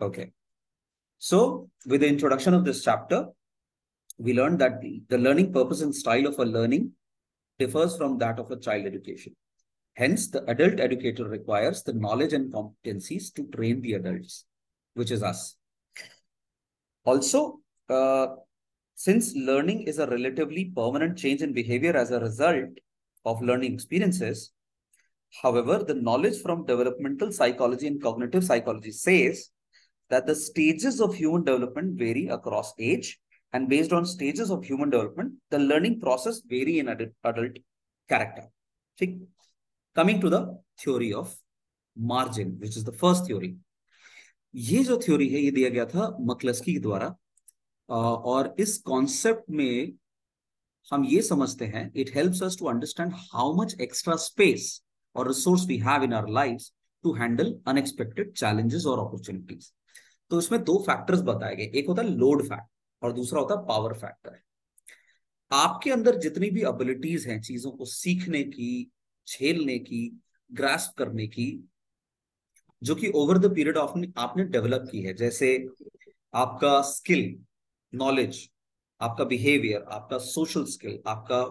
Okay. So, with the introduction of this chapter, we learned that the learning purpose and style of a learning differs from that of a child education. Hence, the adult educator requires the knowledge and competencies to train the adults, which is us. Also, since learning is a relatively permanent change in behavior as a result of learning experiences, however, the knowledge from developmental psychology and cognitive psychology says that the stages of human development vary across age, and based on stages of human development, the learning process vary in adult character. ठीक? Coming to the theory of margin, which is the first theory. ये जो theory है ये दिया गया था मक्लस्की के द्वारा, और इस कॉन्सेप्ट में हम ये समझते हैं it helps us to understand how much extra space और resource we have in our lives to handle unexpected challenges और अपॉर्चुनिटीज। तो इसमें दो फैक्टर्स बताए गए, एक होता है लोड फैक्टर और दूसरा होता है पावर फैक्टर। आपके अंदर जितनी भी एबिलिटीज हैं चीजों को सीखने की, झेलने की, ग्रास्प करने की, जो कि ओवर द पीरियड ऑफ आपने डेवलप की है, जैसे आपका स्किल, नॉलेज, आपका बिहेवियर, आपका सोशल स्किल, आपका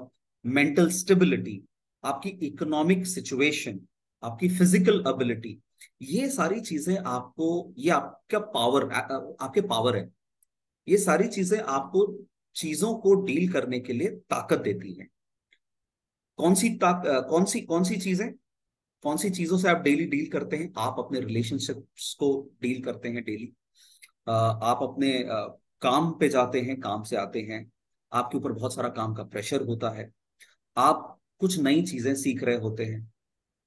मेंटल स्टेबिलिटी, आपकी इकोनॉमिक सिचुएशन, आपकी फिजिकल एबिलिटी, ये सारी चीजें आपको, ये आपका पावर, आपके पावर है। ये सारी चीजें आपको चीजों को डील करने के लिए ताकत देती हैं। कौन सी चीजें, कौन सी चीजों से आप डेली डील करते हैं? आप अपने रिलेशनशिप्स को डील करते हैं डेली, आप अपने काम पे जाते हैं, काम से आते हैं, आपके ऊपर बहुत सारा काम का प्रेशर होता है, आप कुछ नई चीजें सीख रहे होते हैं,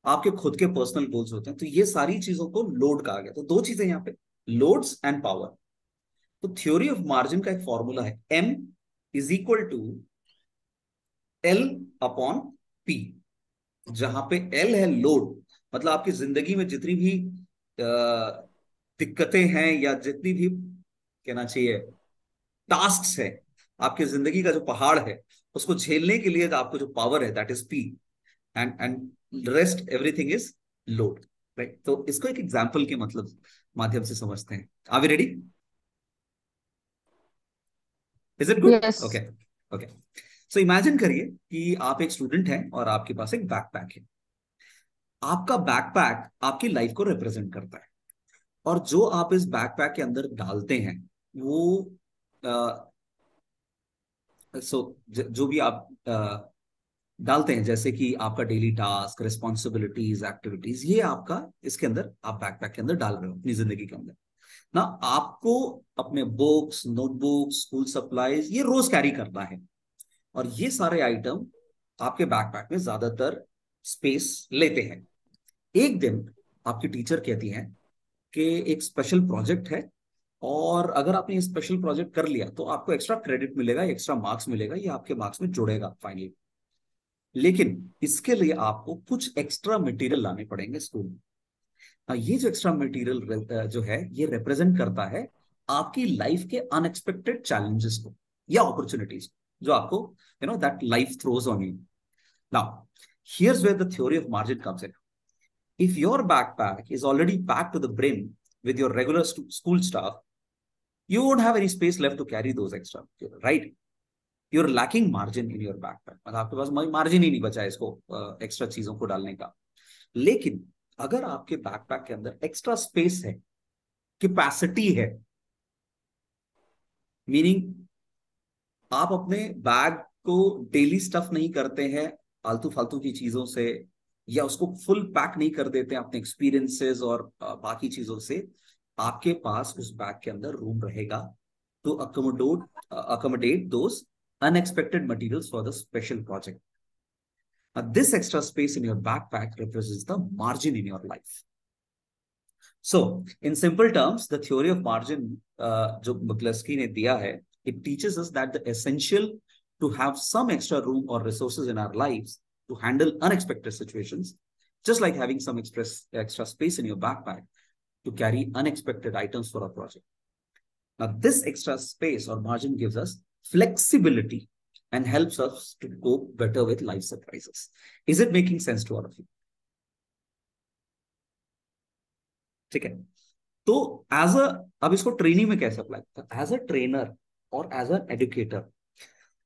आपके खुद के पर्सनल गोल्स होते हैं। तो ये सारी चीजों को लोड कहा गया। तो दो चीजें यहाँ पे, लोड्स एंड पावर। तो थ्योरी ऑफ मार्जिन का एक फॉर्मूला है, M is equal to L upon P, जहां पे L है लोड, मतलब आपकी जिंदगी में जितनी भी दिक्कतें हैं या जितनी भी, कहना चाहिए, टास्क है, आपकी जिंदगी का जो पहाड़ है उसको झेलने के लिए आपको जो पावर है that is P, and rest everything is load, right? तो इसको एक एग्जांपल के मतलब माध्यम से समझते हैं। Are we ready? Is it good? Yes. Okay. Okay, so imagine करिए कि आप एक स्टूडेंट हैं और आपके पास एक बैकपैक है। आपका बैकपैक आपकी लाइफ को रिप्रेजेंट करता है, और जो आप इस बैकपैक के अंदर डालते हैं वो जो भी आप डालते हैं, जैसे कि आपका डेली टास्क, रिस्पॉन्सिबिलिटीज, एक्टिविटीज, ये आपका इसके अंदर, आप बैकपैक के अंदर डाल रहे हो अपनी जिंदगी के अंदर ना। आपको अपने बुक्स, नोटबुक्स, स्कूल सप्लाईज ये रोज कैरी करना है, और ये सारे आइटम आपके बैकपैक में ज्यादातर स्पेस लेते हैं। एक दिन आपकी टीचर कहती हैं कि एक स्पेशल प्रोजेक्ट है, और अगर आपने ये स्पेशल प्रोजेक्ट कर लिया तो आपको एक्स्ट्रा क्रेडिट मिलेगा, एक्स्ट्रा मार्क्स मिलेगा, ये आपके मार्क्स में जुड़ेगा फाइनली। लेकिन इसके लिए आपको कुछ एक्स्ट्रा मटेरियल लाने पड़ेंगे स्कूल में। ये जो एक्स्ट्रा मटेरियल जो है ये रिप्रेजेंट करता है आपकी लाइफ के अनएक्सपेक्टेड चैलेंजेस को या अपॉर्चुनिटीज को, जो आपको that life throws on you. Now here's where the theory of margin comes in. If your backpack is already packed to the brim with your regular school stuff, you won't have any space left to carry those extra, right? You're lacking margin in your backpack. मतलब आपके पास margin ही नहीं बचा है इसको extra चीजों को डालने का। लेकिन अगर आपके बैकपैक के अंदर एक्स्ट्रा स्पेस है, कैपेसिटी है, मीनिंग आप अपने बैग को डेली स्टफ नहीं करते हैं आलतू फालतू की चीजों से, या उसको फुल पैक नहीं कर देते हैं अपने एक्सपीरियंसेस और बाकी चीजों से, आपके पास उस बैग के अंदर रूम रहेगा to accommodate those unexpected materials for the special project. Now, this extra space in your backpack represents the margin in your life. So, in simple terms, the theory of margin जो McCluskey ने दिया है, it teaches us that the essential to have some extra room or resources in our lives to handle unexpected situations, just like having some extra space in your backpack to carry unexpected items for a project. Now, this extra space or margin gives us flexibility and helps us to cope better with life surprises. Is it making sense to all of you? ठीक है, तो as a, अब इसको training में कैसे apply करते हैं? As a trainer और एज अ एडुकेटर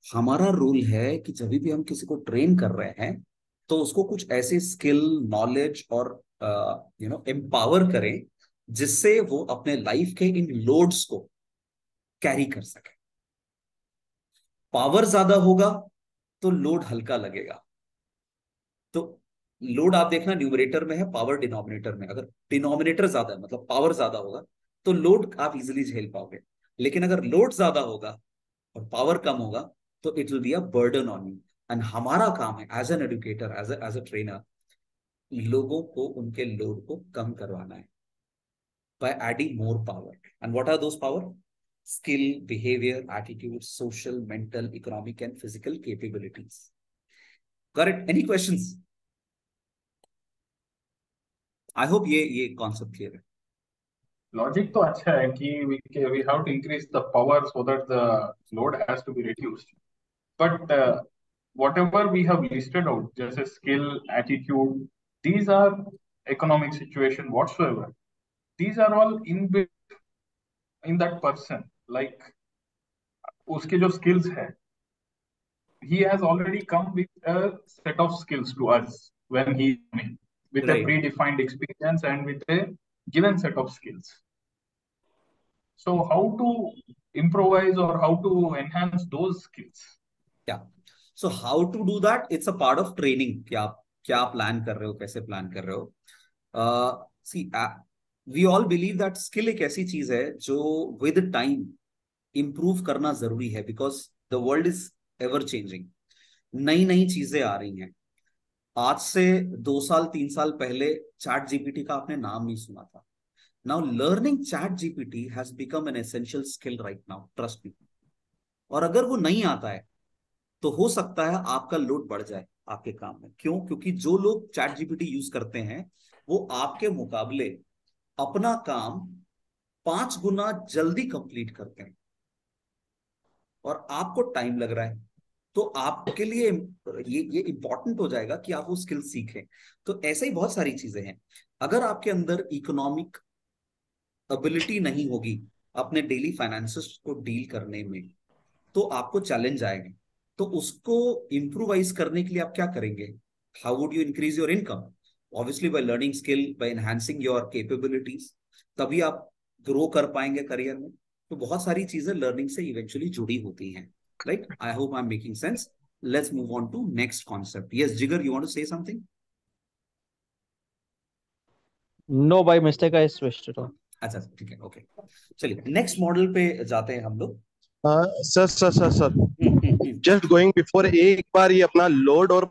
हमारा रूल है कि जब भी हम किसी को ट्रेन कर रहे हैं तो उसको कुछ ऐसे स्किल, नॉलेज और एम्पावर करें जिससे वो अपने लाइफ के इन लोड्स को कैरी कर सके। पावर ज्यादा होगा तो लोड हल्का लगेगा। तो लोड आप देखना न्यूमरेटर में है, पावर डिनोमिनेटर में। अगर डिनोमिनेटर ज्यादा है मतलब पावर ज्यादा होगा तो लोड आप इजिली झेल पाओगे। लेकिन अगर लोड ज्यादा होगा और पावर कम होगा तो it will be a burden on you. And हमारा काम है as an educator, as a trainer, लोगों को उनके लोड को कम करवाना है by adding more power. And what are those power? Skill, behavior, attitude, social, mental, economic, and physical capabilities. Got it? Any questions? I hope ये concept clear है। Logic तो अच्छा है कि we have to increase the power so that the load has to be reduced. But whatever we have listed out, जैसे skill, attitude, these are economic situation whatsoever. These are all inbuilt in that person. Like उसके जो skills है, he has already come with a set of skills to us when he came in, with a Right. predefined experience and with a given set of skills. So how to improvise or how to enhance those skills? Yeah. So how to do that? It's a part of training कि आप क्या plan कर रहे हो, कैसे plan कर रहे हो। See, we all believe that skill एक ऐसी चीज है जो with time improve करना जरूरी है, because the world is ever changing. नई नई चीजें आ रही हैं। आज से 2 साल 3 साल पहले चैट जीपीटी का आपने नाम नहीं सुना था। Now learning chat GPT has become an essential skill right now, trust me. और अगर वो नहीं आता है तो हो सकता है आपका लोड बढ़ जाए आपके काम में। क्यों? क्योंकि जो लोग चैट जीपीटी यूज करते हैं वो आपके मुकाबले अपना काम 5 गुना जल्दी कंप्लीट करते हैं और आपको टाइम लग रहा है। तो आपके लिए ये इंपॉर्टेंट हो जाएगा कि आप वो स्किल सीखें। तो ऐसे ही बहुत सारी चीजें हैं। अगर आपके अंदर इकोनॉमिक एबिलिटी नहीं होगी अपने डेली फाइनेंसेस को डील करने में तो आपको चैलेंज आएंगे। तो उसको इम्प्रूवाइज करने के लिए आप क्या करेंगे? How would you increase your income? Obviously by learning skill, bye enhancing your capabilities. तभी आप ग्रो कर पाएंगे करियर में। तो बहुत सारी चीजें लर्निंग से इवेंचुअली जुड़ी होती हैं। Right? I hope I am making sense. Let's move on to next concept. Yes Jigar, you want to say something? No, by mistake I switched it on. अच्छा ठीक है, ओके। चलिए नेक्स्ट मॉडल पे जाते हैं हम लोग। Sir sir sir sir, just going before, एक बार ये अपना लोड और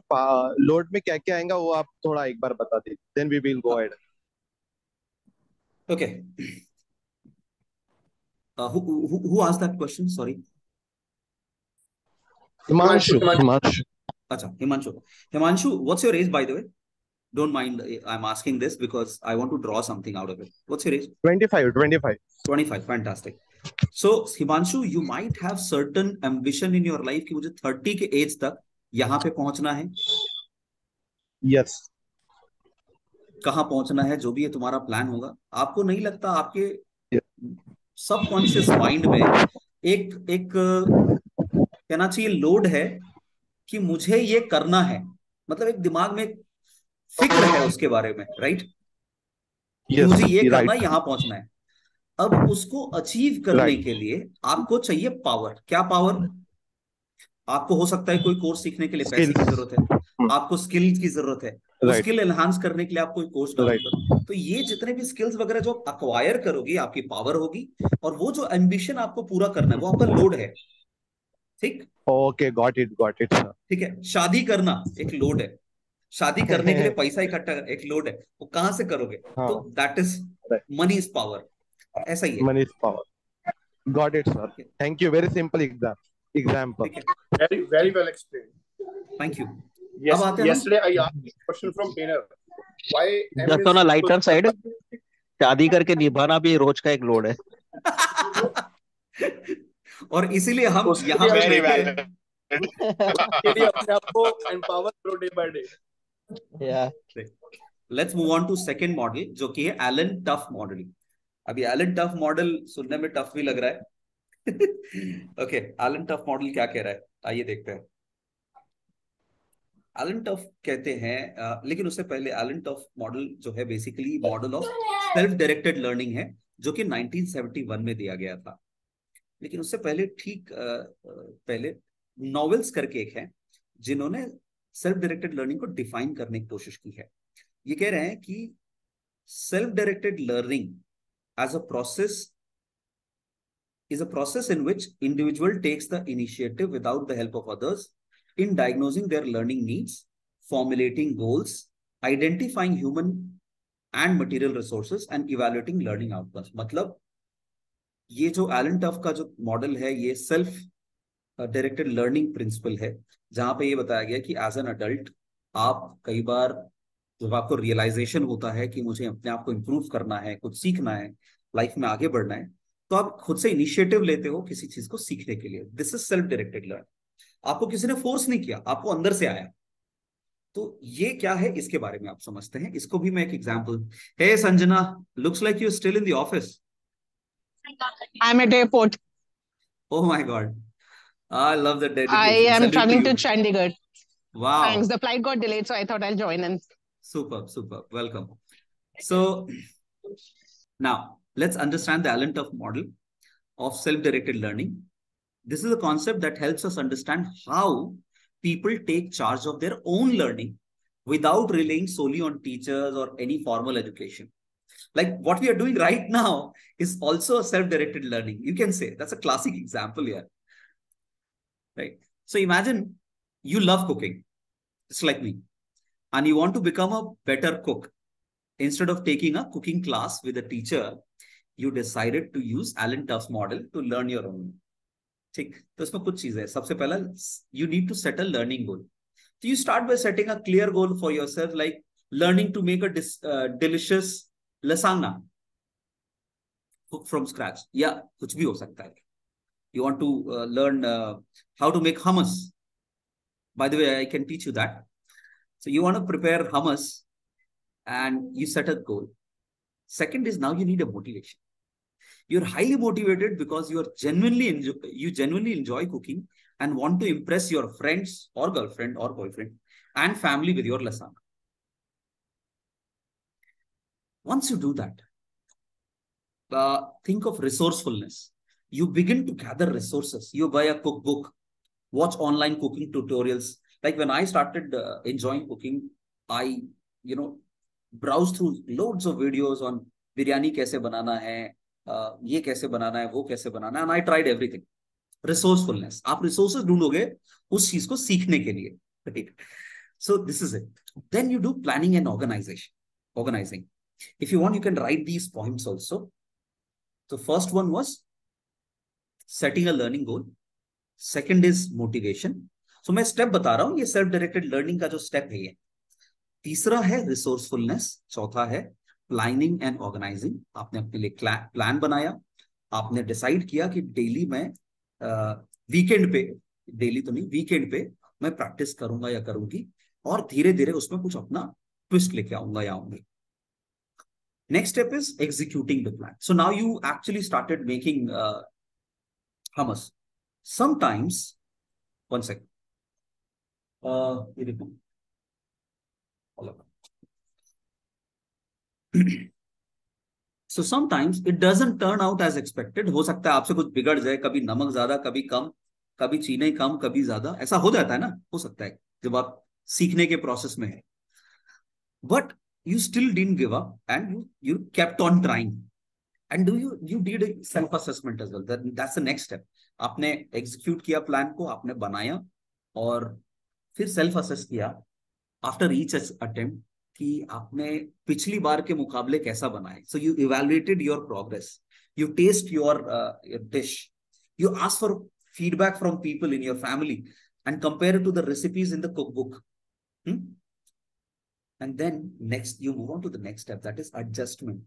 लोड में क्या क्या आएगा वो आप थोड़ा एक बार बता दीजिए, then we will go ahead. Okay. who asked that question? Sorry. Himanshu. Himanshu. अच्छा, Himanshu. Himanshu, what's your age, by the way? Don't mind, I'm asking this because I want to draw something out of it. What's your age? 25 25। 25. Fantastic. So Himanshu, you might have certain ambition in your life कि मुझे 30 के as तक यहाँ पे पहुंचना है। Yes. कहाँ पहुंचना है, जो भी है तुम्हारा प्लान होगा। आपको नहीं लगता आपके सबकॉन्शियस माइंड में एक एक कहना चाहिए लोड है कि मुझे ये करना है? मतलब एक दिमाग में फिक्र है उसके बारे में, राइट? कि मुझे ये करना है, यहां पहुंचना है। अब उसको अचीव करने के लिए आपको चाहिए पावर। क्या पावर? आपको हो सकता है कोई कोर्स सीखने के लिए पैसे की जरूरत है, आपको स्किल की जरूरत है, वो स्किल एनहांस करने के लिए आप कोई कोर्स डाउन करो। तो ये जितने भी स्किल्स वगैरह जो आप अक्वायर करोगे आपकी पावर होगी। और वो जो एम्बिशन आपको पूरा करना है वो आपका लोड है। ठीक? Okay, got it sir. ठीक है। शादी करना एक लोड है। शादी करने के लिए पैसा इकट्ठा एक लोड है। वो कहां से करोगे? तो that is money is power. ऐसा ही है। Money is power. Got it sir, thank you. Very simple example. Very, very well explained. Thank you. Yes, yesterday I asked a question from trainer. Why Just on a lighter side, शादी करके निभाना भी रोज का एक load है। और इसीलिए हम यहाँ पे very बैठे well. के लिए अपने आप को empower करो day by day. Yeah. Let's move on to second model जो कि है एलन टफ मॉडल। अभी एलन टफ मॉडल सुनने में टफ भी लग रहा है। ओके, एलन टफ मॉडल क्या कह रहा है, आइए देखते हैं। एलन टफ कहते हैं लेकिन उससे पहले एलन टफ मॉडल जो है basically model of self directed learning है, जो कि 1971 में दिया गया था। लेकिन उससे पहले ठीक पहले नॉवेल्स करके एक है जिन्होंने सेल्फ डायरेक्टेड लर्निंग को डिफाइन करने की कोशिश की है। ये कह रहे हैं कि self directed learning as a process is a process in which individual takes the initiative without the help of others in diagnosing their learning needs, formulating goals, identifying human and material resources and evaluating learning outcomes. मतलब ये जो Elon tough का जो model है ये self directed learning principal है, जहां पे ये बताया गया कि एज एन अडल्ट आप कई बार जब आपको रियलाइजेशन होता है कि मुझे अपने आप को इम्प्रूव करना है, कुछ सीखना है, लाइफ में आगे बढ़ना है, तो आप खुद से इनिशिएटिव लेते हो किसी चीज को सीखने के लिए। This is self directed learning. आपको किसी ने फोर्स नहीं किया, आपको अंदर से आया। तो ये क्या है इसके बारे में आप समझते हैं। इसको भी मैं एक example, hey Sanjana, looks like you still in the office. I'm at airport. Oh my God, I love the I dedication, am salute to traveling to you. Chandigarh. Wow, Thanks. The flight got delayed, so I thought I'll join in. superb, superb, welcome. So now let's understand the Alan Tuff model of self-directed learning. This is a concept that helps us understand how people take charge of their own learning without relying solely on teachers or any formal education. Like what we are doing right now is also a self-directed learning. You can say that's a classic example here, right? So imagine you love cooking, just like me, and you want to become a better cook. Instead of taking a cooking class with a teacher, you decided to use Alan Tuff's model to learn your own. ठीक, तो इसमें कुछ चीजें हैं। सबसे पहला, you need to set a learning goal. So you start by setting a clear goal for yourself, like learning to make a delicious lasagna, cook from scratch. या कुछ भी हो सकता है। You want to learn how to make hummus. By the way, I can teach you that. So you want to prepare hummus and you set a goal. Second is now you need a motivation. You're highly motivated because you genuinely enjoy cooking and want to impress your friends or girlfriend or boyfriend and family with your lasagna. Once you do that, think of resourcefulness. You begin to gather resources. You buy a cookbook, watch online cooking tutorials. Like when I started enjoying cooking, I, browse through loads of videos on biryani kaise banana hai, ये कैसे बनाना है, वो कैसे बनाना है, and I tried everything. Resourcefulness. आप resources ढूंढोगे उस चीज को सीखने के लिए, ठीक? So this is it. Then you do planning and organizing. If you want, you can write these points also. So first one was setting a learning goal. Second is motivation. So मैं step बता रहा हूँ, ये self directed learning का जो step है ये। तीसरा है रिसोर्सफुलनेस, चौथा है प्लानिंग एंड ऑर्गेनाइजिंग। आपने अपने लिए प्लान बनाया, आपने डिसाइड किया कि डेली मैं वीकेंड पे, डेली तो नहीं, वीकेंड पे मैं प्रैक्टिस करूंगा या करूंगी, और धीरे धीरे उसमें कुछ अपना ट्विस्ट लेके आऊंगा या आऊंगी। Next step is executing the plan. So now you actually started making hummus. Sometimes, one second. ये देखो, so sometimes it doesn't turn out as expected. हो सकता है आपसे कुछ बिगड़ जाए, कभी नमक ज्यादा, कभी कम, कभी चीनी कम, कभी ज्यादा, ऐसा हो जाता है ना, हो सकता है जब आप सीखने के प्रोसेस में है. But you still didn't give up and you kept on trying. And you did a self assessment as well. That's the next step. आपने execute किया प्लान को, आपने बनाया और फिर सेल्फ असेस किया आफ्टर ईच अटेम्प्ट कि आपने पिछली बार के मुकाबले कैसा बनाया. So you evaluated your progress, you test your dish, you ask for feedback from people in your family and compare it to the recipes in the cookbook. And then next you move on to the next step, that is adjustment.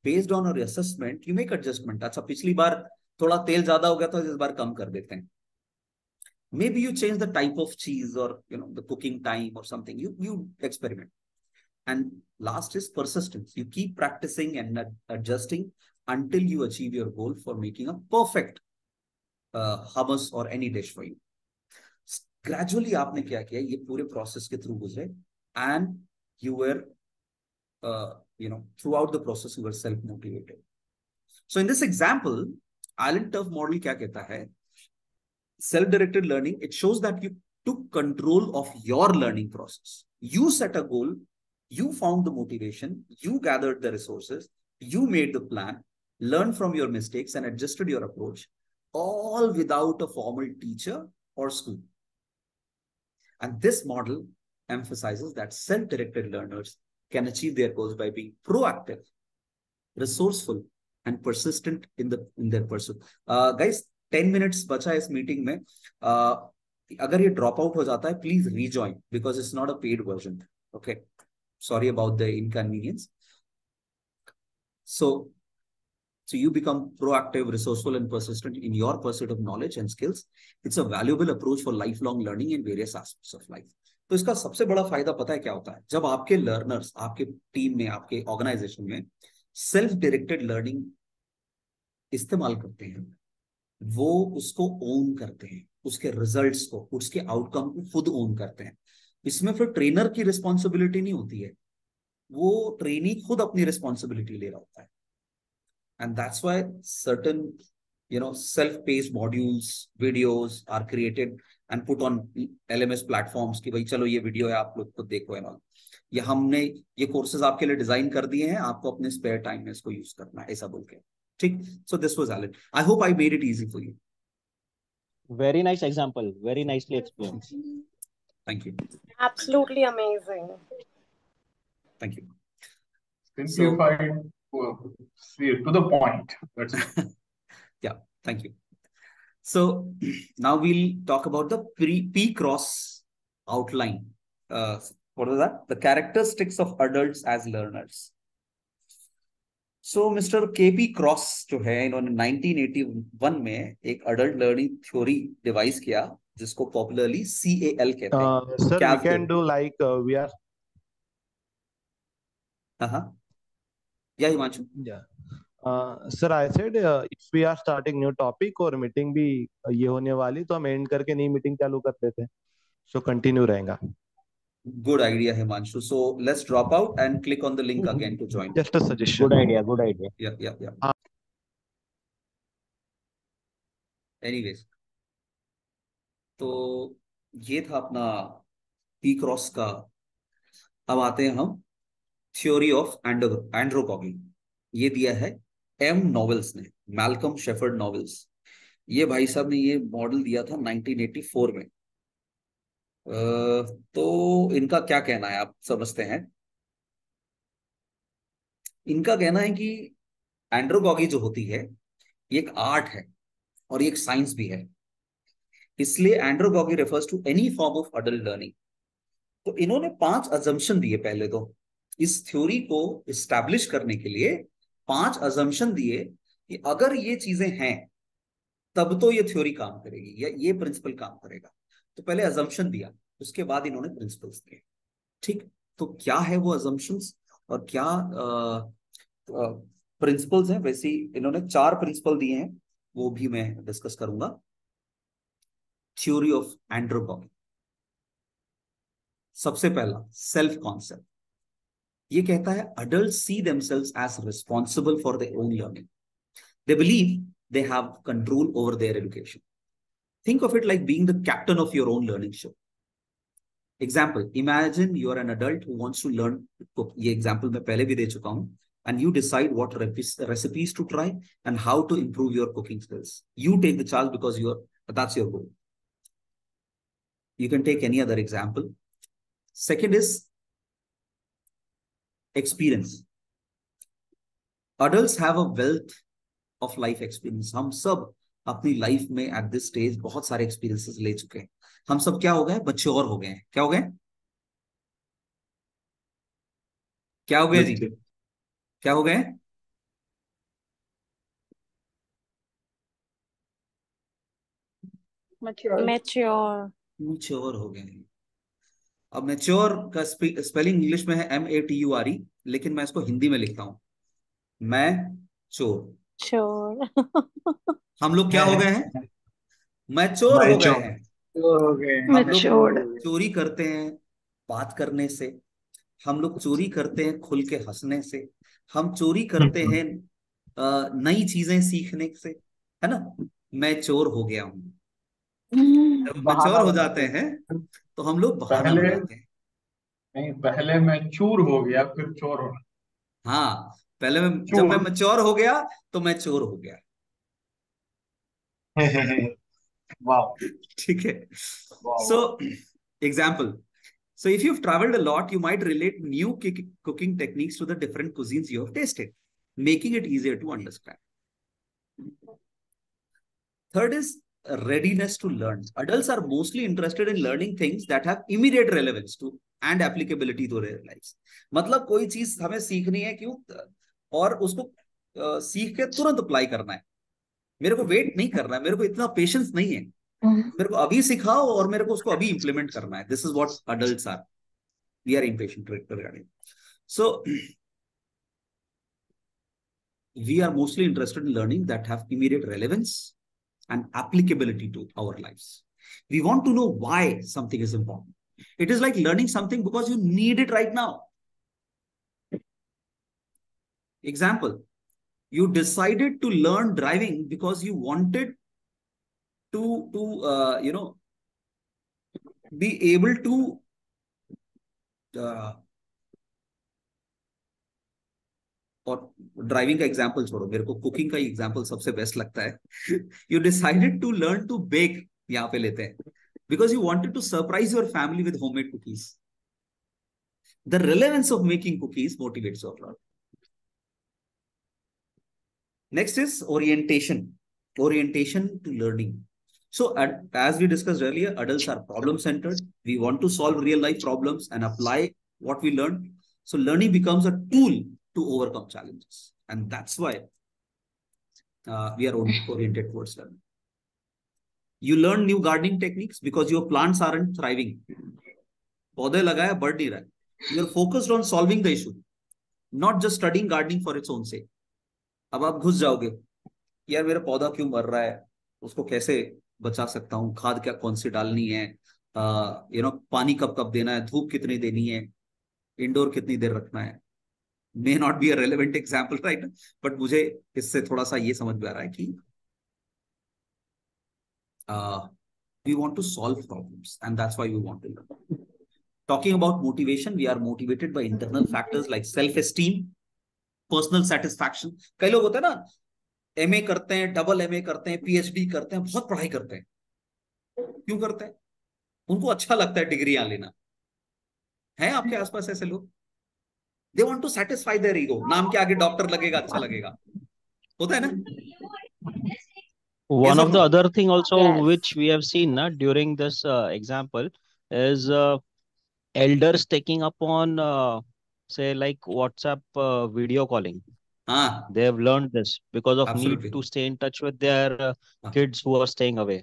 Based on your assessment you make adjustment. अच्छा, पिछली बार थोड़ा तेल ज्यादा हो गया तो इस बार कम कर देते हैं. Maybe you change the type of cheese or the cooking time or something. You experiment. And last is persistence. You keep practicing and adjusting until you achieve your goal for making a perfect hummus or any dish for you. Gradually आपने क्या किया, ये पूरे process के through गुजरे, and you were throughout the process you were self motivated. So in this example, Allen Turf model क्या कहता है? Self directed learning, it shows that you took control of your learning process. You set a goal, you found the motivation, you gathered the resources, you made the plan, learned from your mistakes and adjusted your approach, all without a formal teacher or school. And this model emphasizes that self-directed learners can achieve their goals by being proactive, resourceful, and persistent in their pursuit. Guys, 10 minutes बचा इस meeting में. अगर ये drop out हो जाता है, please rejoin, because it's not a paid version. Okay, sorry about the inconvenience. So you become proactive, resourceful, and persistent in your pursuit of knowledge and skills. It's a valuable approach for lifelong learning in various aspects of life. तो इसका सबसे बड़ा फायदा पता है क्या होता है? जब आपके लर्नर्स आपके टीम में, आपके ऑर्गेनाइजेशन में सेल्फ डायरेक्टेड लर्निंग इस्तेमाल करते हैं, वो उसको ओन करते हैं, उसके रिजल्ट्स को, उसके आउटकम को खुद ओन करते हैं. इसमें फिर ट्रेनर की रिस्पॉन्सिबिलिटी नहीं होती है, वो ट्रेनी खुद अपनी रिस्पॉन्सिबिलिटी ले रहा होता है. And that's why certain, self-paced modules, videos are created and put on LMS platforms कि भाई चलो ये वीडियो है, आप लोग खुद देखो है ना. ये हमने ये कोर्सेज आपके लिए डिजाइन कर दिए हैं, आपको अपने स्पेयर टाइम में इसको यूज करना है, ऐसा बोल के. ठीक. So this was Alan. I hope I made it easy for you. Very nice example. Very nicely explained. Thank you. Absolutely amazing. Thank you. Simplified, to the point. That's it. Yeah, thank you. So now we'll talk about the P-cross outline. What is that? The characteristics of adults as learners. So Mr. K.P. Cross जो है, इन्होंने 1981 में एक adult learning theory device किया, जिसको popularly CAL कहते हैं. Sir, we can do like we are. Yeah, Himanshu. Yeah. Sir, I said if we are starting new topic और मीटिंग भी ये होने वाली, तो हम एंड करके नई मीटिंग चालू कर देते हैं, so कंटिन्यू रहेगा. Good idea, Himanshu. So let's drop out and click on the link again to join. Just a suggestion. Good idea. Good idea. Yeah. Anyways, तो ये था अपना P-cross का. अब आते हैं हम थ्योरी ऑफ एंड्रोकॉगी. ये दिया है M. नॉवेल्स ने, मैल्कम शेफर्ड नॉवेल्स. ये भाई साहब ने ये मॉडल दिया था 1984 में. तो इनका क्या कहना है आप समझते हैं? इनका कहना है कि एंड्रोकॉगी जो होती है, ये एक आर्ट है और ये एक साइंस भी है. इसलिए andragogy refers to any form of adult learning. तो इन्होंने 5 अजम्पशन दिए. पहले तो इस थ्योरी को इस्टेब्लिश करने के लिए 5 अजम्पशन दिए कि अगर ये चीजें हैं तब तो ये थ्योरी काम करेगी या ये प्रिंसिपल काम करेगा. तो पहले अजम्पशन दिया, उसके बाद इन्होंने प्रिंसिपल्स दिए. ठीक. तो क्या है वो अजम्पशंस और क्या प्रिंसिपल्स हैं? वैसे इन्होंने 4 प्रिंसिपल दिए हैं, वो भी मैं डिस्कस करूंगा. Theory of andragogy. सबसे पहला सेल्फ कॉन्सेप्ट. ये कहता है adults see themselves as responsible for their own learning. They believe they have control over their education. Think of it like being the captain of your own learning ship. Example, imagine you are an adult who wants to learn to cook. ये example मैं पहले भी दे चुका हूं. And you decide what recipes to try and how to improve your cooking skills. You take the charge because that's your goal. You can take any other example. Second is experience. Adults have a wealth of life experience. हम सब अपनी life में at this stage बहुत सारे experiences ले चुके हैं. हम सब क्या हो गए? मैच्योर हो गए हैं. क्या हो गए? क्या हो गए जी? क्या हो गए? मैच्योर हो गए हैं. अब मैच्योर का स्पेलिंग इंग्लिश में है MATURE, लेकिन मैं इसको हिंदी में लिखता हूं. मैं चोर। Sure. हम लोग क्या हो गए हैं? मैच्योर हो गए हैं। हो गए। हम लोग Matured. चोरी करते हैं बात करने से, हम लोग चोरी करते हैं खुल के हंसने से, हम चोरी करते हैं नई चीजें सीखने से, है ना? मैं चोर हो गया हूं। जब हम मैच्योर बहाना हो बनाते जाते हैं। हैं तो हम लोग बहाना पहले बनाते हैं। नहीं, पहले मैं चूर हो गया फिर चोर होना। हाँ, पहले जब मैं चूर। मैच्योर हो गया तो मैं चोर हो गया। वाह। ठीक है। वाह सो वाह। Example, so if you've traveled a lot, you might relate new cooking techniques to the different cuisines you have tasted, making it easier to understand. Third is readiness to learn. Adults are mostly interested in learning things that have immediate relevance to and applicability to their lives. मतलब कोई चीज हमें सीखनी है क्यों, और उसको सीख के तुरंत अप्लाई करना है। मेरे को वेट नहीं करना है, मेरे को इतना पेशेंस नहीं है। मेरे को अभी सिखाओ और मेरे को उसको अभी इंप्लीमेंट करना है। This is what adults are. We are impatient regarding. So we are mostly interested in learning that have immediate relevance and applicability to our lives. We want to know why something is important. It is like learning something because you need it right now. Example, you decided to learn driving because you wanted to be able to uh, और driving का example छोड़ो, मेरे को cooking का example सबसे best लगता है। You decided to learn to bake, यहाँ पे लेते हैं, because you wanted to surprise your family with homemade cookies. The relevance of making cookies motivates your learning. Next is orientation to learning. So as we discussed earlier, adults are problem centered. We want to solve real life problems and apply what we learned. So learning becomes a tool to overcome challenges, and that's why we are oriented towards learning. You learn new gardening techniques because your plants aren't thriving. पौधे लगाया बढ़ नहीं रहा है. You're focused on solving the issue, not just studying gardening for its own sake. अब आप घुस जाओगे, यार मेरा पौधा क्यों मर रहा है, उसको कैसे बचा सकता हूँ, खाद क्या कौन सी डालनी है, पानी कब कब देना है, धूप कितनी देनी है, इंडोर कितनी देर रखना है. May not be a relevant example right, but मुझे इससे थोड़ा सा ये समझ में आ रहा है कि we want to solve problems, and that's why we want to learn. Talking about motivation, we are motivated by internal factors like self-esteem, personal satisfaction. कई लोग होते हैं ना, एमए करते हैं, डबल एमए करते हैं, पीएचडी करते हैं, बहुत पढ़ाई करते हैं. क्यों करते हैं? उनको अच्छा लगता है डिग्रियां लेना. है आपके आसपास ऐसे लोग? They want to satisfy their ego. नाम के आगे डॉक्टर लगेगा, अच्छा लगेगा. होता है ना? One Yes or of the no? other thing also Yes. which we have seen during this example is elders taking up on say like WhatsApp video calling. हाँ, They have learned this because of need absolutely. to stay in touch with their हाँ. kids who are staying away.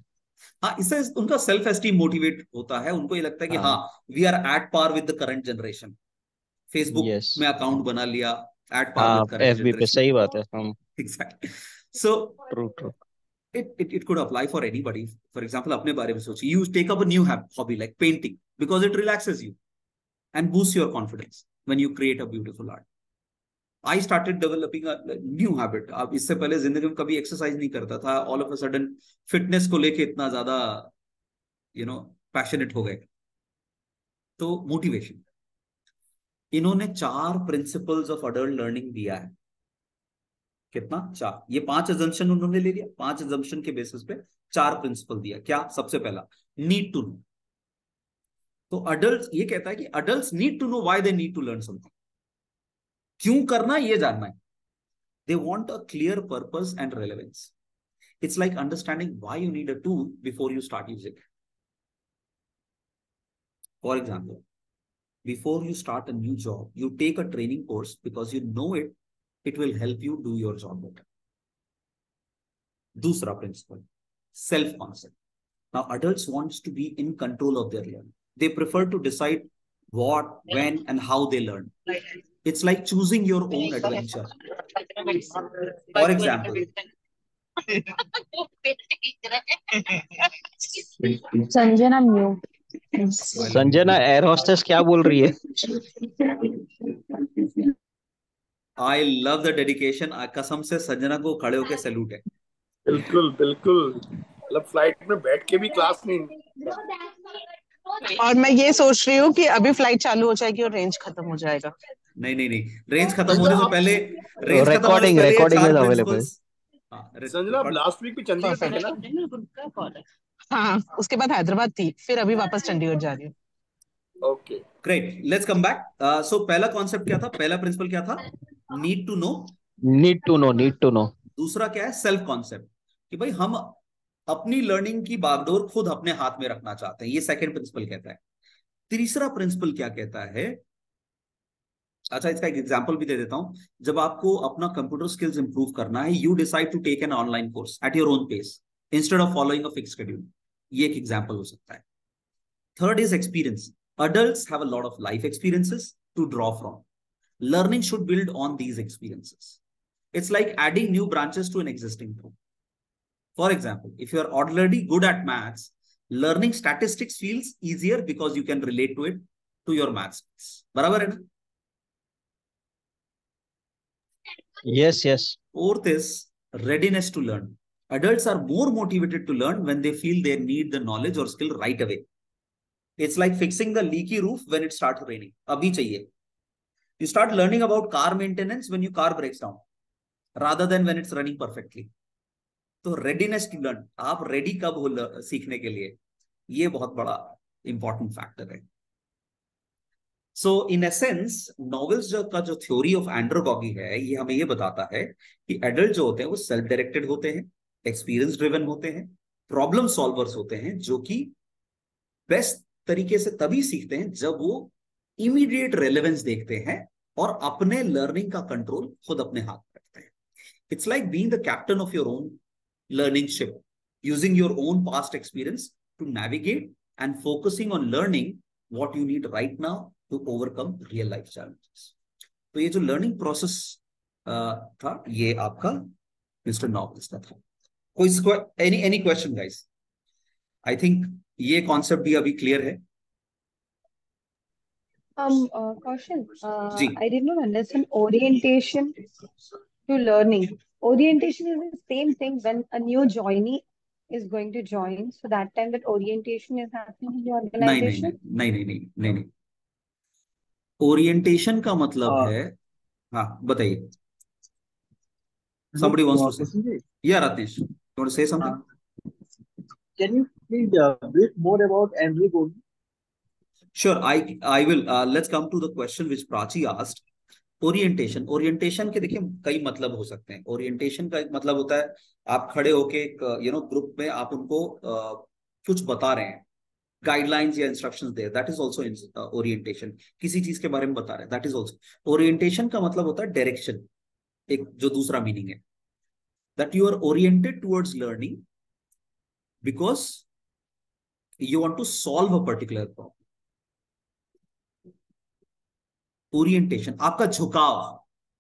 हाँ, इससे उनका self esteem motivate होता है. उनको ये लगता है कि हाँ, we are at par with the current generation. Facebook Yes. में अकाउंट बना लिया, एट पार हाँ, विद करंट FB पे जनरेशन. सही बात है. हम exactly. So true true. it could apply for anybody. For example, अपने बारे में सोचिए. You take up a new hobby like painting because it relaxes you and boosts your confidence when you create a beautiful art. I started developing a new habit. अब इससे पहले जिंदगी में कभी एक्सरसाइज नहीं करता था. All of a sudden fitness को लेके इतना ज्यादा पैशनेट हो गए. तो मोटिवेशन, इन्होंने 4 प्रिंसिपल्स ऑफ अडल्ट लर्निंग दिया है. कितना? 4. ये 5 अजम्पशन उन्होंने ले लिया. 5 अजम्पशन के बेसिस पे 4 प्रिंसिपल दिया. क्या? सबसे पहला, नीड टू नो. तो अडल्ट ये कहता है कि adults need to know why they need to learn something. क्यों करना ये जानना है. They want a clear purpose and relevance. It's like understanding why you need a tool before you start using it. For example, before you start a new job, you take a training course because you know it will help you do your job better. दूसरा principle, self concept. Now adults wants to be in control of their learning. They prefer to decide what, when and how they learn. It's like choosing your own adventure. For example, Sanjana mute. Sanjana air hostess क्या बोल रही है? I love the dedication. कसम से संजना को खड़े होके salute है. बिल्कुल बिल्कुल, मतलब फ्लाइट में बैठ के भी क्लास नहीं. और मैं ये सोच रही हूँ कि अभी फ्लाइट चालू हो जाएगी और रेंज खत्म हो जाएगा. नहीं नहीं नहीं, रेंज खत्म होने से पहले, रेंज खत्म होने से रिकॉर्डिंग पहले ये रिकॉर्डिंग चार इज अवेलेबल. प्रिंसिपल्स. संजना, आप लास्ट वीक भी चंडीगढ़ पे थे ना? हाँ, उसके बाद हैदराबाद थी, फिर अभी वापस चंडीगढ़ जा रही हूँ. Okay, great, let's come back. So पहला कॉन्सेप्ट क्या था, पहला प्रिंसिपल क्या था? Need to know. Need to know, need to know. दूसरा क्या है? सेल्फ कॉन्सेप्ट, कि भाई हम अपनी लर्निंग की बागडोर खुद अपने हाथ में रखना चाहते हैं. ये सेकंड प्रिंसिपल कहता है. तीसरा प्रिंसिपल क्या कहता है? अच्छा, इसका एक एग्जांपल भी दे देता हूं. जब आपको अपना कंप्यूटर स्किल्स इंप्रूव करना है, you decide to take an online course at your own pace instead of following a fixed schedule. ये एक एग्जांपल हो सकता है. Third is experience. Adults have a lot of life experiences to draw from. Learning should build on these experiences. It's like adding new branches to an existing tree. For example, if you are already good at maths, learning statistics feels easier because you can relate to it, to your maths. बराबर है ना? Yes, yes. Fourth is readiness to learn. Adults are more motivated to learn when they feel they need the knowledge or skill right away. It's like fixing the leaky roof when it starts raining. Abhi chahiye. You start learning about car maintenance when your car breaks down, rather than when it's running perfectly. तो readiness to learn, आप ready कब हो सीखने के लिए, ये बहुत बड़ा important factor है. So in essence, novels का जो theory of andragogy है, ये हमें ये बताता है कि adult जो होते हैं वो self directed होते हैं, experience driven होते हैं, problem solvers होते हैं, जो कि बेस्ट तरीके से तभी सीखते हैं जब वो इमीडिएट रेलेवेंस देखते हैं और अपने लर्निंग का कंट्रोल खुद अपने हाथ में रखते हैं. It's like being the captain of your own learning ship, using your own past experience to navigate and focusing on learning what you need right now to overcome real life challenges. तो ये जो learning process था, ये आपका mister novels का था. कोई any question guys? I think ये कॉन्सेप्ट भी अभी क्लियर है. Kaushal, ji. I did not understand orientation to learning. Orientation is the same thing when a new joinee is going to join. So that time that orientation is happening in the नहीं नहीं organization. नहीं नहीं नहीं नहीं नहीं. Orientation का मतलब है, हाँ बताइए. Somebody wants to say. Yeah, Ratish, you want to say something? Can you please brief more about andragogy? Sure, I will. Let's come to the question which Prachi asked. Orientation के देखिए कई मतलब हो सकते हैं. ओरिएंटेशन का एक मतलब होता है आप खड़े होके ग्रुप में आप उनको कुछ बता रहे हैं, गाइडलाइंस या instructions they, that is also orientation. किसी चीज के बारे में बता रहे हैं, दैट इज आल्सो ओरिएंटेशन. का मतलब होता है डायरेक्शन, एक जो दूसरा मीनिंग है, that you are oriented towards learning because you want to solve a particular problem. Orientation आपका झुकाव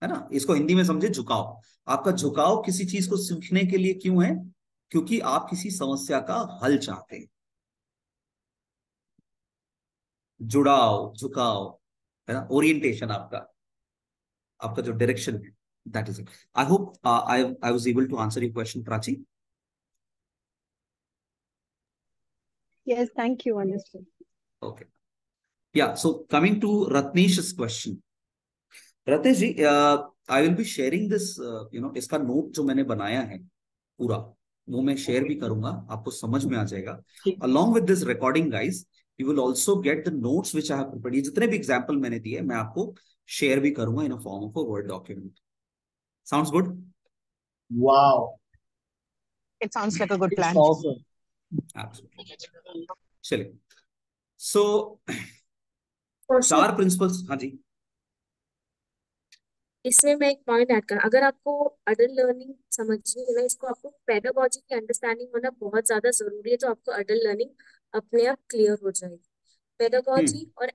है ना, इसको हिंदी में समझे, झुकाव. आपका झुकाव किसी चीज को सीखने के लिए क्यों है? क्योंकि आप किसी समस्या का हल चाहते हैं. जुड़ाव, झुकाव है ना, ओरिएंटेशन आपका जो डायरेक्शन है, that is it. I hope I was able to answer your question, Prachi. Yes, thank you. Understood. Okay. Yeah, so coming to Ratnesh's question. Ratnesh ji, I will be sharing this, इसका note जो मैंने बनाया है पूरा, वो मैं share भी करूंगा, आपको समझ में आ जाएगा. Along with this recording, guys, you will also get the notes which I have prepared. ये जितने भी एग्जाम्पल मैंने दिए मैं आपको शेयर भी करूंगा in a form of a Word document. Sounds good? Wow, It sounds like a good it's plan. awesome. Absolutely. चलिए. So 4 principles. हाँ जी. इसमें मैं एक पॉइंट ऐड कर, अगर आपको अडल्ट लर्निंग समझनी है ना, इसको आपको पेडागोजी की अंडरस्टैंडिंग होना बहुत ज्यादा जरूरी है, तो आपको अडल्ट लर्निंग अपने आप क्लियर हो जाएगी. पेडागोजी और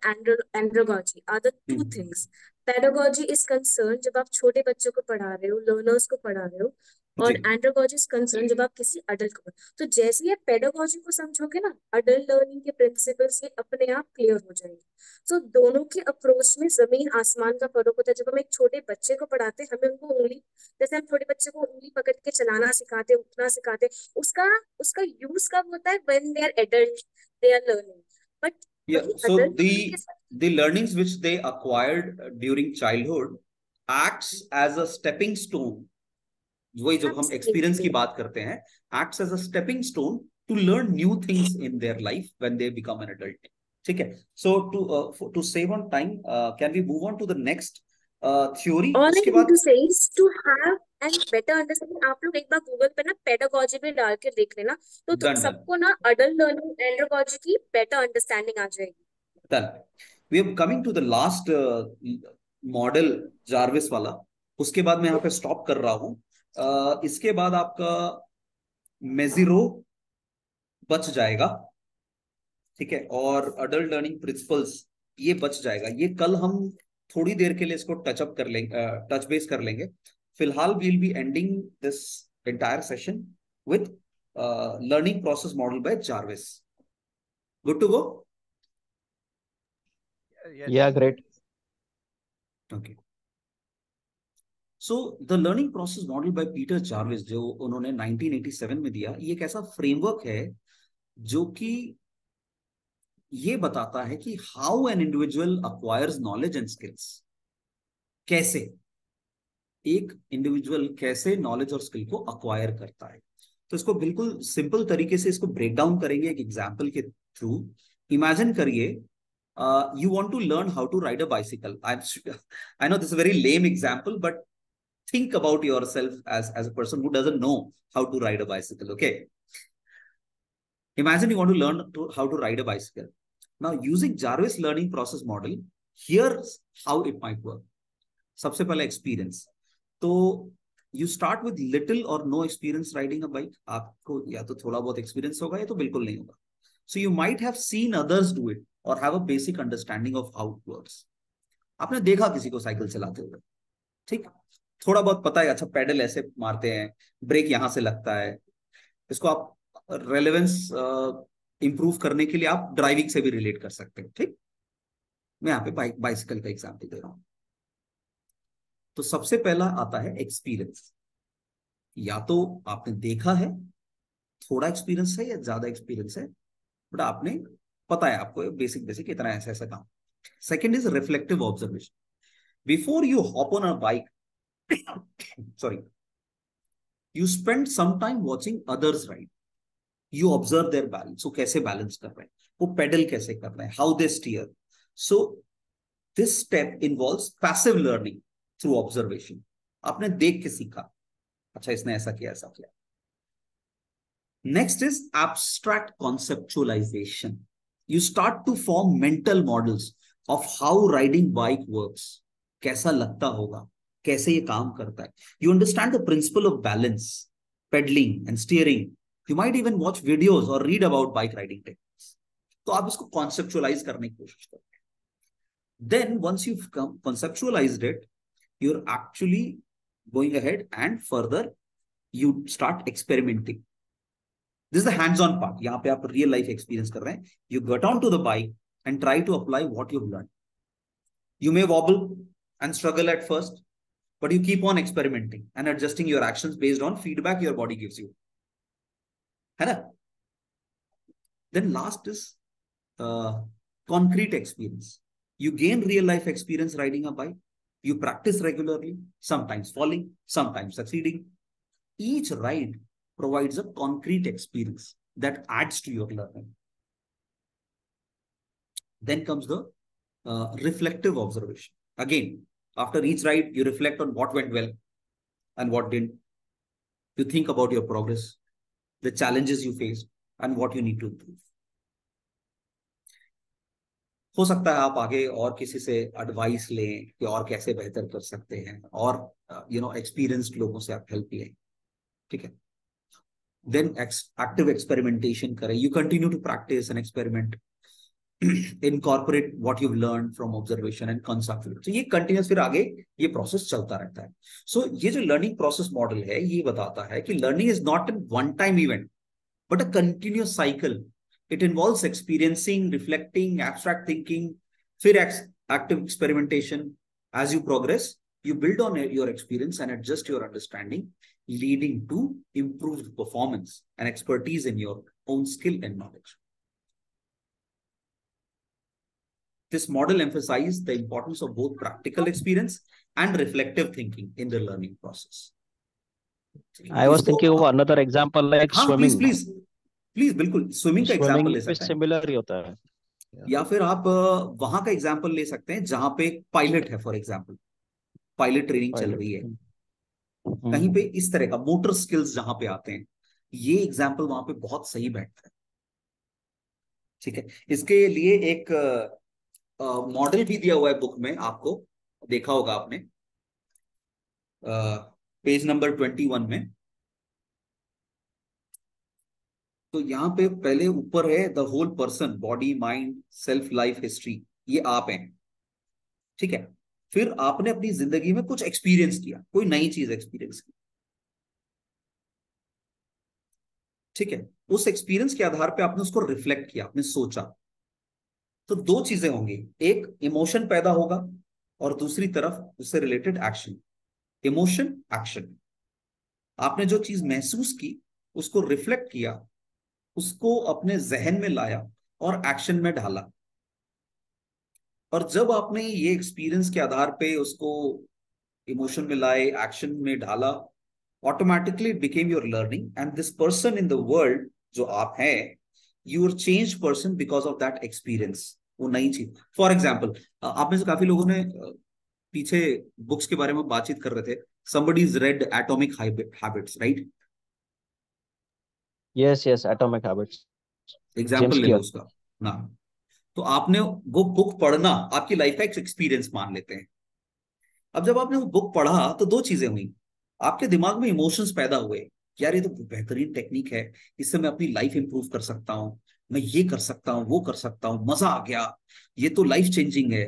andragogy are the two things. Pedagogy is concern जब आप छोटे बच्चों को पढ़ा रहे हो, लर्नर्स को पढ़ा रहे हो, और जी एंड्रोगोजी इज कंसर्न जब आप किसी अडल्ट को। तो जैसे ही आप पेडागोजी को समझोगे ना, अडल्ट लर्निंग के प्रिंसिपल्स ये अपने आप क्लियर हो जाएंगे। तो दोनों के अप्रोच में जमीन आसमान का फर्क होता है। जब हम एक छोटे बच्चे को पढ़ाते हैं, हमें उनको उंगली, जैसे हम छोटे बच्चे को उंगली पकड़ के चलाना सिखाते, उठना सिखाते, उसका उसका यूज कब होता है? When they are adult, they are learning. But yeah वही so अडल्ट लर्निंग के साथ the learnings which they acquired during childhood acts as a stepping stone, वही जब हम एक्सपीरियंस की Absolutely. बात करते हैं, acts as a stepping stone to learn new things in their life when they become an adult. ठीक है, so to save on time, can we move on to the next theory? All I उसके need बाद to say is to have and better understanding. आप लोग एक बार Google पे ना pedagogy भी डाल के देख लेना, तो डन डन सबको ना अडल्ट लर्निंग एंड्रोगोजी की बेटर अंडरस्टैंडिंग आ जाएगी। Done we are coming to the last model Jarvis वाला। उसके बाद मैं यहाँ पे स्टॉप कर रहा हूँ। इसके बाद आपका मेजिरो बच जाएगा, ठीक है, और अडल्ट लर्निंग प्रिंसिपल्स ये बच जाएगा। ये कल हम थोड़ी देर के लिए इसको टचअप कर लेंगे, टच बेस कर लेंगे। फिलहाल we'll be ending this entire session with learning process model by Jarvis. Good to go? Yeah, great. Okay, so the learning process model by Peter Jarvis जो उन्होंने 1987 में दिया, ये एक ऐसा फ्रेमवर्क है जो कि ये बताता है कि how an individual acquires knowledge and skills. कैसे एक इंडिविजुअल कैसे नॉलेज और स्किल को अक्वायर करता है। तो इसको बिल्कुल सिंपल तरीके से इसको ब्रेक डाउन करेंगे एक एग्जांपल के थ्रू। इमेजिन करिए you want to learn how to ride a bicycle. I know this is a very lame example, but think about yourself as a person who doesn't know how to ride a bicycle. Okay, imagine you want to learn how to ride a bicycle. Now using Jarvis learning process model, here's how it might work. सबसे पहले experience, तो you start with little or no experience riding a bike. आपको या तो थोड़ा बहुत experience होगा या तो बिल्कुल नहीं होगा। So you might have seen others do it or have a basic understanding of how it works. आपने देखा किसी को साइकिल चलाते हुए, ठीक, थोड़ा बहुत पता है, अच्छा पैडल ऐसे मारते हैं, ब्रेक यहां से लगता है। इसको आप रेलेवेंस इंप्रूव करने के लिए आप ड्राइविंग से भी रिलेट कर सकते हैं। ठीक, मैं यहाँ पे बाइसिकल का एग्जाम्पल दे रहा हूं। तो सबसे पहला आता है एक्सपीरियंस। या तो आपने देखा है, थोड़ा एक्सपीरियंस है या ज्यादा एक्सपीरियंस है, बट आपने पता है आपको बेसिक बेसिक इतना ऐसा ऐसा काम। Second is reflective observation. Before you hop on a bike, sorry, you spend some time watching others ride. You observe their balance. वो कैसे बैलेंस कर रहे हैं, वो पेडल कैसे कर रहे हैं, how they steer. So this step involves passive learning through observation. आपने देख के सीखा, अच्छा इसने ऐसा किया ऐसा किया। Next is abstract conceptualization. You start to form mental models of how riding bike works. कैसा लगता होगा, कैसे ये काम करता है। You understand the principle of balance, pedaling and steering. You might even watch videos or read about bike riding techniques. तो आप इसको conceptualize करने की कोशिश करते हैं। Then once you've conceptualized it, you're actually going ahead and further you start experimenting. This is the hands-on part. यहाँ पे आप real life experience कर रहे हैं। You get onto the bike and try to apply what you've learned. You may wobble and struggle at first, but you keep on experimenting and adjusting your actions based on feedback your body gives you. है ना? Then last is concrete experience. You gain real life experience riding a bike. You practice regularly, sometimes falling, sometimes succeeding. Each ride provides a concrete experience that adds to your learning. Then comes the reflective observation. Again, after each ride, you reflect on what went well and what didn't. You think about your progress, the challenges you faced, and what you need to improve. हो सकता है आप आगे और किसी से advice लें कि और कैसे बेहतर कर सकते हैं, और एक्सपीरियंस्ड लोगों से आप हेल्प लें, ठीक है। Then active experimentation करें. You continue to practice and experiment. incorporate what you've learned from observation and concept. तो ये continuous फिर आगे ये process चलता रहता है. So ये जो learning process model है ये बताता है कि learning is not a one-time event, but a continuous cycle. It involves experiencing, reflecting, abstract thinking, फिर active experimentation. As you progress, you build on your experience and adjust your understanding, leading to improved performance and expertise in your own skill and knowledge. This model emphasizes the importance of both practical experience and reflective thinking in the learning process. I was thinking of another example like swimming. Please बिल्कुल swimming का example ले सकते हैं. Similar ही होता है. या फिर आप वहां का एग्जांपल ले सकते हैं जहां पे पायलट है, फॉर एग्जांपल पायलट ट्रेनिंग चल रही है कहीं पे, इस तरह का मोटर स्किल्स जहां पे आते हैं, ये एग्जांपल वहां पे बहुत सही बैठता है. ठीक है, इसके लिए एक मॉडल भी दिया हुआ है बुक में, आपको देखा होगा आपने, पेज नंबर 21 में. तो यहाँ पे पहले ऊपर है the whole person, body, mind, self, life, history, ये आप हैं. ठीक है, फिर आपने अपनी जिंदगी में कुछ एक्सपीरियंस किया, कोई नई चीज एक्सपीरियंस की. ठीक है, उस एक्सपीरियंस के आधार पे आपने उसको रिफ्लेक्ट किया, आपने सोचा. तो दो चीजें होंगी, एक इमोशन पैदा होगा और दूसरी तरफ उससे रिलेटेड एक्शन. Emotion, action. आपने जो चीज महसूस की उसको रिफ्लेक्ट किया, उसको अपने जहन में लाया और एक्शन में ढाला. और जब आपने ये एक्सपीरियंस के आधार पे उसको इमोशन में लाए, एक्शन में ढाला, automatically it became your learning. And this person in the world जो आप हैं, you are change person because of that experience. वो नई चीज. फॉर एग्जाम्पल, आप में से काफी लोगों ने पीछे बुक्स के बारे में बातचीत कर रहे थे. somebody's read Atomic Habits, right? Yes, Atomic Habits. Example ले लो उसका ना. तो आपने वो बुक पढ़ना आपकी लाइफ का एक एक्सपीरियंस मान लेते हैं. अब जब आपने वो बुक पढ़ा तो दो चीजें हुई, आपके दिमाग में इमोशंस पैदा हुए, यार ये तो बेहतरीन टेक्निक है, इससे मैं अपनी लाइफ इंप्रूव कर सकता हूँ, मैं ये कर सकता हूँ, वो कर सकता हूँ, मजा आ गया, ये तो लाइफ चेंजिंग है.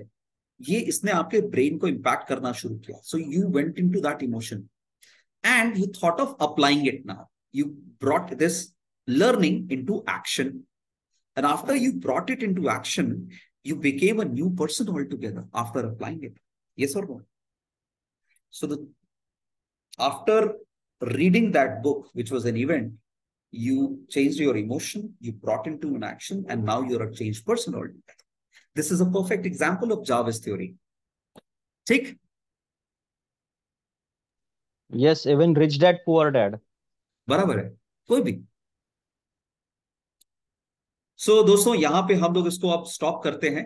ये इसने आपके ब्रेन को इम्पैक्ट करना शुरू किया. So you went into that emotion and you thought of applying it. Now you brought this learning into action, and after you brought it into action, you became a new person altogether after applying it. Yes or no? So after reading that book, which was an event, you changed your emotion, you brought into an action, and now you're a changed person altogether. This is a perfect example of Jarvis theory. ठीक? Yes, even Rich Dad Poor Dad. बराबर है, कोई भी. दोस्तों यहां पे हम लोग इसको अब स्टॉप करते हैं.